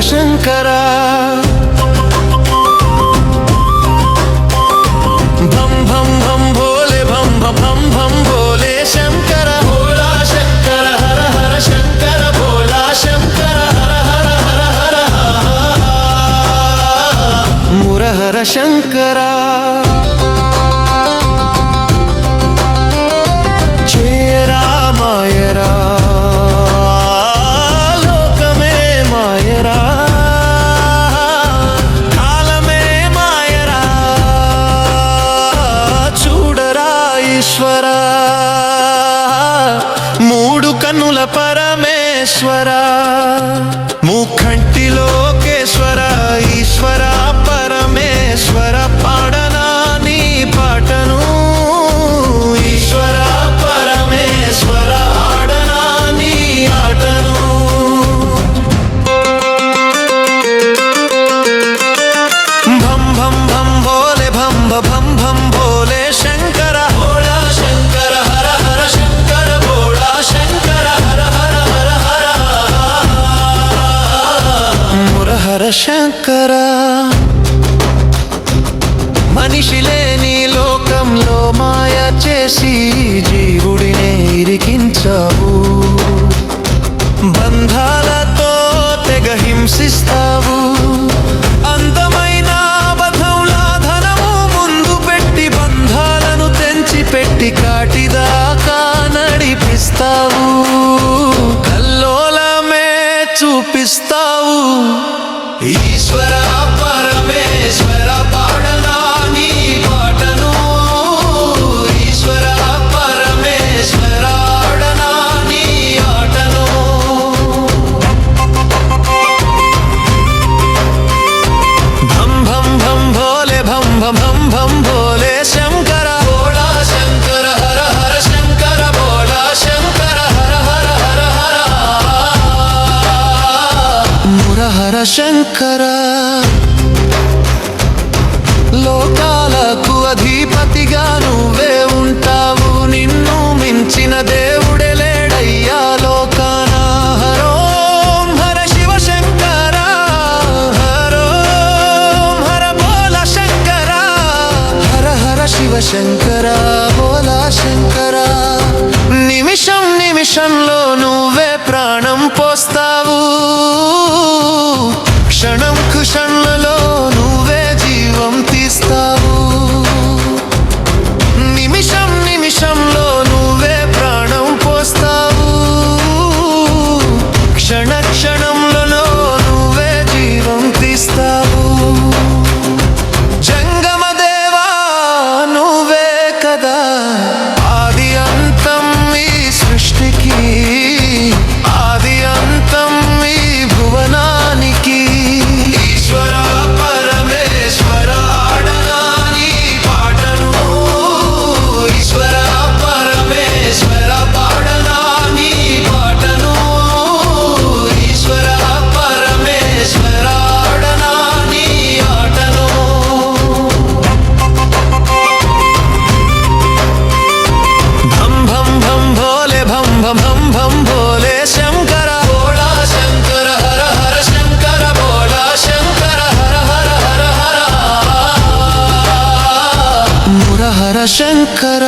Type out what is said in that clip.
శంకర భం భం భం భోలే భం భం భం భోలే శంకర భోలా శంకర హర హర శంకర భోలా శంకర హర హర హర హర మురహర శంకర మాయరా లోకమే మాయరా కాలమే మాయరా చూడరా ఈశ్వర మూడు కన్నుల పరమేశ్వర ముఖంటి లోకేశ్వర ఈశ్వర పరమేశ్వర పాడనా నీ పాటను ఈశ్వర పరమేశ్వర ఆడనా నీ ఆటను భం భం భం భోలే భం భం భం భోలే శంకర భోళా శంకర హర హర శంకర భోళా శంకర హర హర హర హర మురహర శంకర మనిషి లేని లోకంలో మాయ చేసి జీవుడినే ఇరికించావు బంధాలతో తెగ హింసిస్తావు అందమైన బధంలా ధనము ముందు పెట్టి బంధాలను తెంచి పెట్టి కాటిదాకా నడిపిస్తావు కల్లోలమే చూపిస్తావు ఈశ్వర పరమేశ్వర పాడనా నీ పాటను ఈశ్వర పరమేశ్వర ఆడనా నీ ఆటను భం భం భం భోలే భం భం భం భోలే శంకర భోళా శంకర హర హర శంకర భోళా శంకర హర హర హర హర మురహర శంకర లోకాలకు అధిపతిగా నువ్వే ఉంటావు నిన్ను మించిన దేవుడే లేడయ్యా లోకాన హరోం హర శివ శంకర హరోం హర భోలా శంకర హర హర శివ శంకర భోలా శంకర నిమిషం నిమిషంలో నువ్వే ప్రాణం పోస్తావు క్షణం క్షణంలో నువ్వే జీవం తీస్తావు నిమిషం నిమిషంలో నువ్వే ప్రాణం పోస్తావు క్షణ క్షణంలో నువ్వే జీవం తీస్తావు జంగమ దేవా నువ్వే కదా ఆది అంతం ఈ సృష్టికి ఆది అంతం ఈ భువనానికి ఈశ్వర పరమేశ్వర ఆడనా నీ పాటను ఈశ్వర పరమేశ్వర పాడనా నీ పాటను ఈశ్వర పరమేశ్వర ఆడనా నీ ఆటను భం భం భం భోలే భం భం భం భోలే శంకర భోళా శంకర హర హర శంకర భోళా శంకర హర హర హర హర మురహర శంకర